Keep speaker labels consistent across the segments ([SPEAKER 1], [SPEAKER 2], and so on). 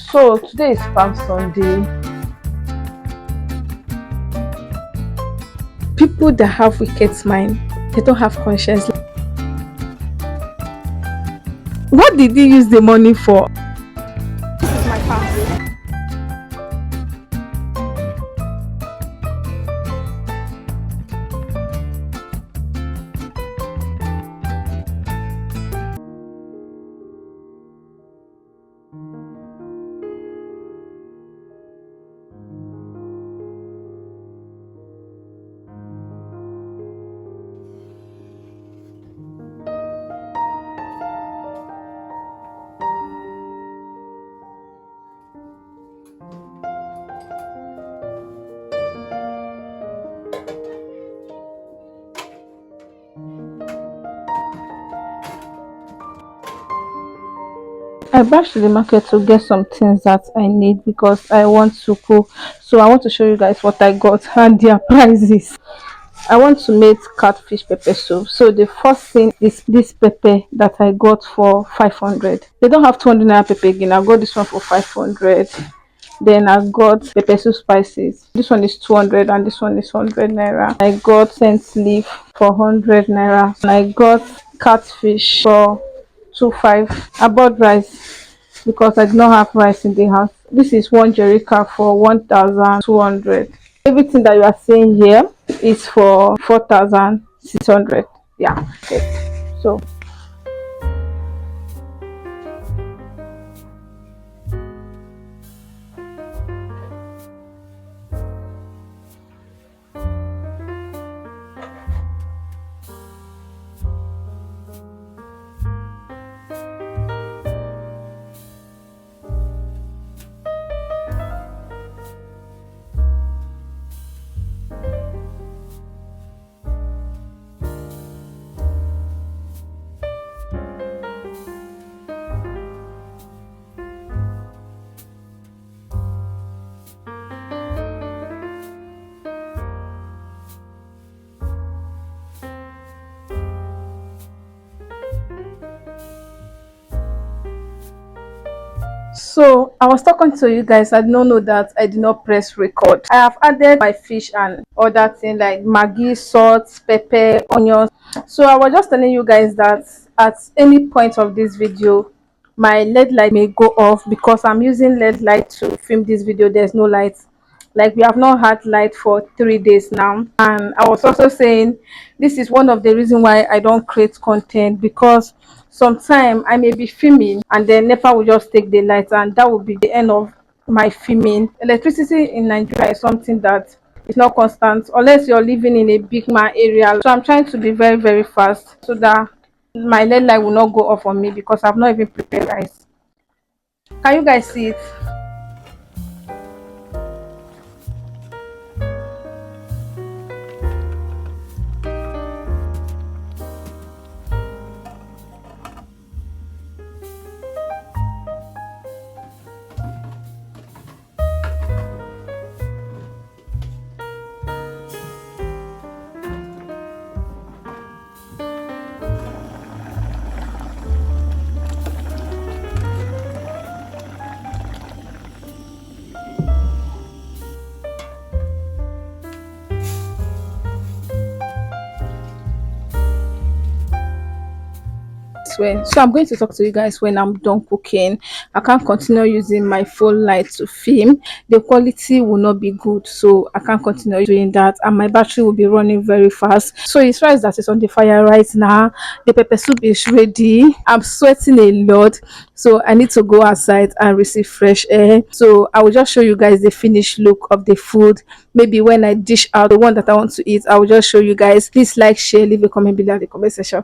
[SPEAKER 1] So today is Palm Sunday. People that have wicked mind, they don't have conscience. What did he use the money for? This is my family. I back to the market to get some things that I need because I want to cook. So I want to show you guys what I got and their prices. I want to make catfish pepper soup. So the first thing is this pepper that I got for 500. They don't have 200 naira pepper again. I got this one for 500. Then I got pepper soup spices. This one is 200 and this one is 100 naira. I got scent leaf for 100 naira. And I got catfish for 25. I bought rice because I did not have rice in the house. This is one jerrycan for 1,200. Everything that you are seeing here is for 4,600. Yeah. Okay. So I was talking to you guys. I did not know that I did not press record. I have added my fish and other things like maggi, salt, pepper, onions. So I was just telling you guys that at any point of this video, my LED light may go off because I'm using LED light to film this video. There's no light. Like we have not had light for 3 days now. And I was also saying this is one of the reasons why I don't create content, because sometimes I may be filming and then NEPA will just take the light and that will be the end of my filming. Electricity in Nigeria is something that is not constant unless you're living in a big man area. So I'm trying to be very, very fast so that my LED light will not go off on me because I've not even prepared rice. Can you guys see it? When so I'm going to talk to you guys when I'm done cooking. I can't continue using my phone light to film. The quality will not be good, so I can't continue doing that, and my battery will be running very fast. So it's rice that is on the fire right now. The pepper soup is ready. I'm sweating a lot, so I need to go outside and receive fresh air. So I will just show you guys the finished look of the food. Maybe when I dish out the one that I want to eat, I will just show you guys. Please like, share, leave a comment below in the comment section.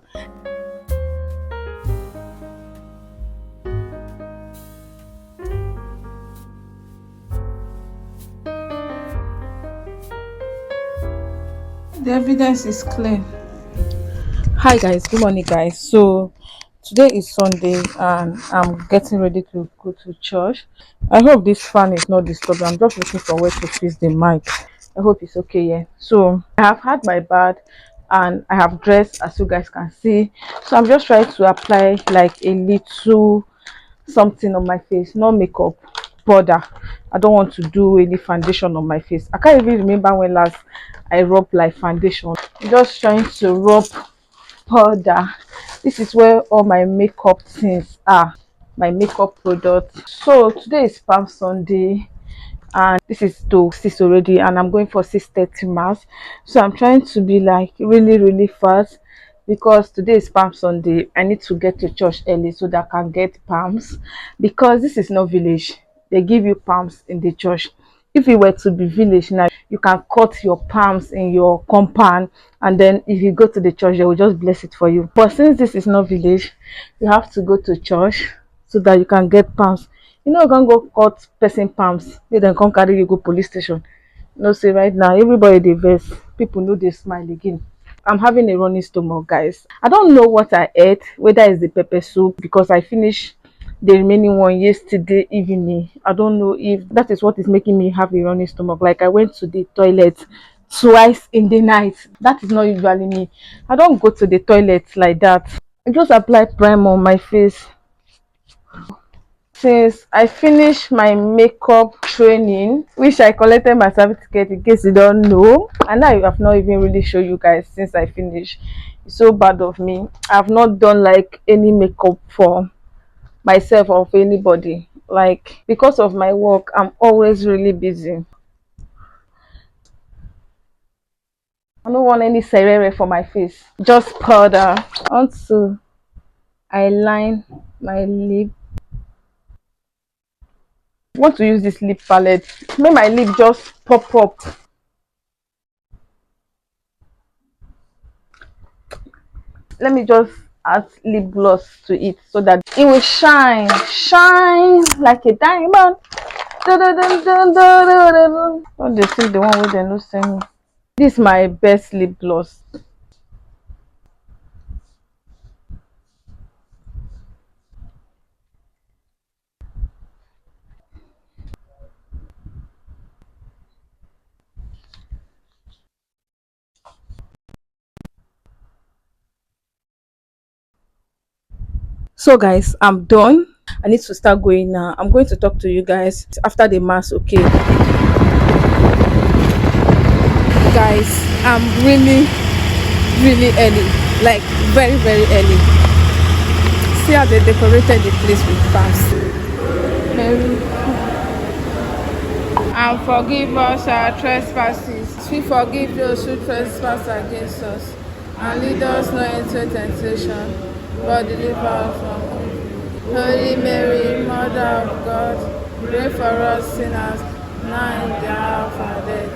[SPEAKER 1] The evidence is clear. Hi guys, good morning guys. So today is Sunday and I'm getting ready to go to church. I hope this fan is not disturbing. I'm just looking for where to fix the mic. I hope it's okay. Yeah, so I have had my bath and I have dressed, as you guys can see. So I'm just trying to apply like a little something on my face, no makeup. bother. I don't want to do any foundation on my face. I can't even remember when last I rub like foundation. I'm just trying to rub powder. This is where all my makeup things are, my makeup products. So today is Palm Sunday, and this is to 6 already, and I'm going for 6:30 mass. So I'm trying to be like really fast, because today is Palm Sunday. I need to get to church early so that I can get palms, because this is not village. They give you palms in the church. If it were to be village now, you can cut your palms in your compound, and then if you go to the church, they will just bless it for you. But since this is not village, you have to go to church so that you can get palms. You know, you can go cut person palms, they then come carry you go police station. No, say right now, everybody dey vex. People know they smile again. I'm having a running stomach, guys. I don't know what I ate, whether it's the pepper soup, because I finished the remaining one yesterday evening. I don't know if that is what is making me have a running stomach. Like, I went to the toilet twice in the night. That is not usually me. I don't go to the toilet like that. I just apply primer on my face. Since I finished my makeup training, which I collected my certificate, in case you don't know, and I have not even really show you guys since I finished. It's so bad of me. I've not done like any makeup for myself or for anybody. Like, because of my work, I'm always really busy. I don't want any serere for my face, just powder. I want to align my lip. I want to use this lip palette, make my lip just pop up. Let me just add lip gloss to it so that it will shine like a diamond. Dun, dun, dun, dun, dun, dun, dun. Oh, they see the one with the no send me. This is my best lip gloss. So guys, I'm done. I need to start going now. I'm going to talk to you guys after the mass, okay? Guys, I'm really early, like very early. See how they decorated the place with palms. And forgive us our trespasses. We forgive those who trespass against us. And lead us not into temptation, but deliver us from evil. Holy Mary, Mother of God, pray for us sinners, now and in the hour of our death.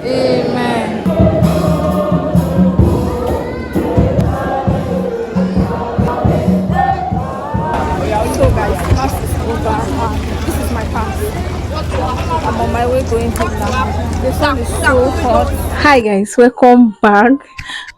[SPEAKER 1] Amen. So guys, mass is over. This is my pass. I'm on my way going home now. The sun is so hot. Hi guys, welcome back.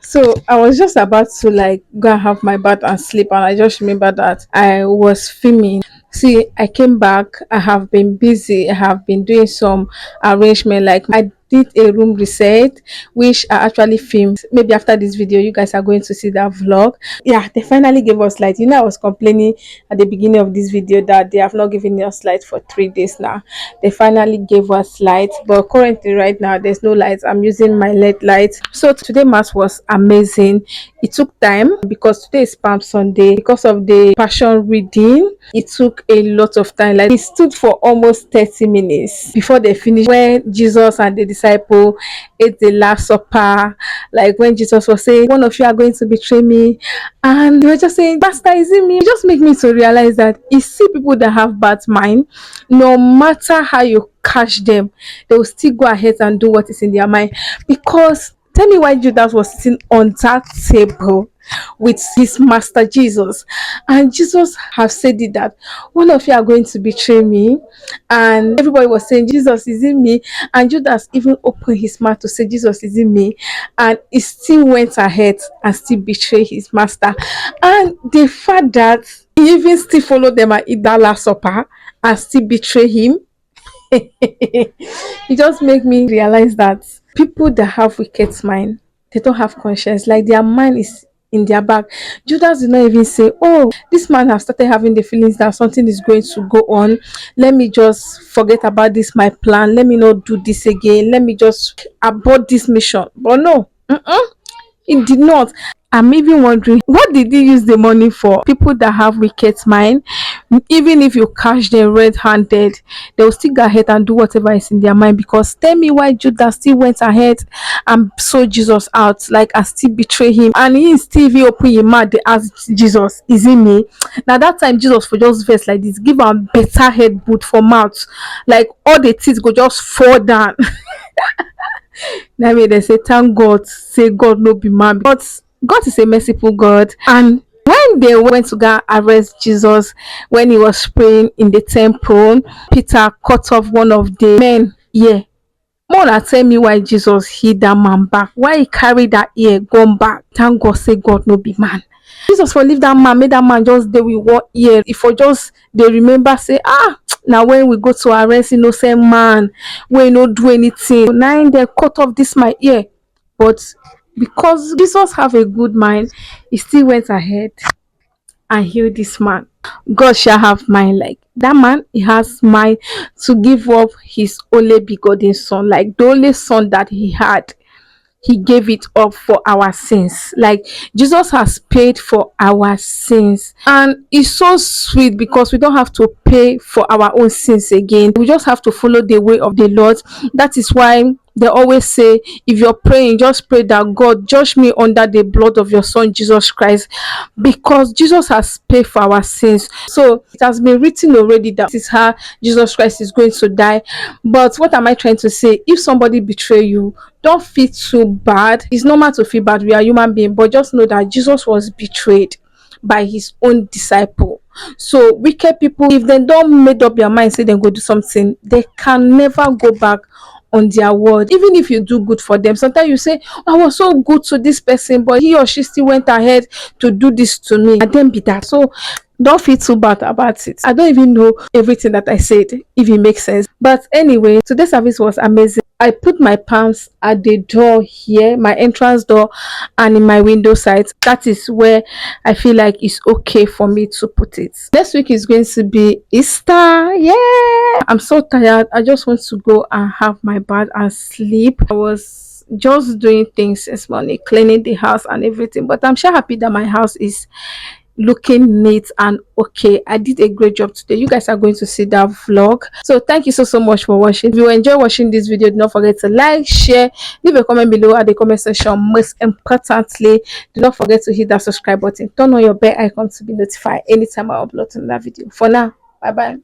[SPEAKER 1] So I was just about to like go and have my bath and sleep, and I just remember that I was filming. See, I came back. I have been busy. I have been doing some arrangement. Like, I did a room reset, which I actually filmed. Maybe after this video, you guys are going to see that vlog. Yeah, they finally gave us light. You know, I was complaining at the beginning of this video that they have not given us light for 3 days now. They finally gave us light, but currently right now there's no light. I'm using my LED light. So today mass was amazing. It took time because today is Palm Sunday. Because of the passion reading, it took a lot of time. Like, it stood for almost 30 minutes before they finished, when Jesus and the disciple ate the last supper. Like, when Jesus was saying, one of you are going to betray me, and they were just saying, Master, is it me? It just make me to realize that you see people that have bad mind, no matter how you catch them, they will still go ahead and do what is in their mind. Because tell me why Judas was sitting on that table with his master Jesus, and Jesus have said it that one of you are going to betray me, and everybody was saying, Jesus, is it me? And Judas even opened his mouth to say, Jesus, is it me? And he still went ahead and still betrayed his master. And the fact that he even still followed them and eat that last supper and still betray him, it just make me realize that people that have wicked mind, they don't have conscience. Like, their mind is in their back. Judas did not even say, oh, this man has started having the feelings that something is going to go on. Let me just forget about this, my plan. Let me not do this again. Let me just abort this mission. But no, it did not. I'm even wondering, what did he use the money for? People that have wicked mind, even if you catch them red-handed, they will still go ahead and do whatever is in their mind. Because tell me why Judas still went ahead and sold Jesus out, like, and still betray him, and he still even open his mouth. They ask Jesus, "Is it me?" Now that time Jesus for just verse like this, give am better head boot for mouth, like all the teeth go just fall down. That way they say, thank God, say God no be man. But God is a merciful God. And when they went to go arrest Jesus, when he was praying in the temple, Peter cut off one of the men. Yeah. More than tell me why Jesus hid that man back. Why he carried that ear gone back. Thank God, say God no be man. Jesus for leave that man, made that man just there with one ear. If for just they remember, say, now when we go to arrest innocent man, we no do anything. Now they cut off this my ear. But because Jesus have a good mind, he still went ahead and healed this man. God shall have mind, like that man, he has mind to give up his only begotten son, like the only son that he had. He gave it up for our sins. Like Jesus has paid for our sins, and it's so sweet because we don't have to pay for our own sins again. We just have to follow the way of the Lord. That is why they always say, if you're praying, just pray that God judge me under the blood of your son Jesus Christ, because Jesus has paid for our sins. So it has been written already that this is how Jesus Christ is going to die. But what am I trying to say? If somebody betray you, don't feel too bad. It's normal to feel bad. We are human beings, but just know that Jesus was betrayed by his own disciple. So wicked people, if they don't made up their mind, say they go do something, they can never go back on their word. Even if you do good for them, sometimes you say, I was so good to this person, but he or she still went ahead to do this to me, and then be that. So don't feel too bad about it. I don't even know everything that I said, if it makes sense. But anyway, today's service was amazing. I put my palms at the door here, my entrance door, and in my window side. That is where I feel like it's okay for me to put it. Next week is going to be Easter. Yeah, I'm so tired. I just want to go and have my bath and sleep. I was just doing things this morning, cleaning the house and everything, but I'm sure happy that my house is looking neat and okay. I did a great job today. You guys are going to see that vlog. So thank you so much for watching. If you enjoy watching this video, do not forget to like, share, leave a comment below at the comment section. Most importantly, do not forget to hit that subscribe button, turn on your bell icon to be notified anytime I upload another video. For now, bye bye.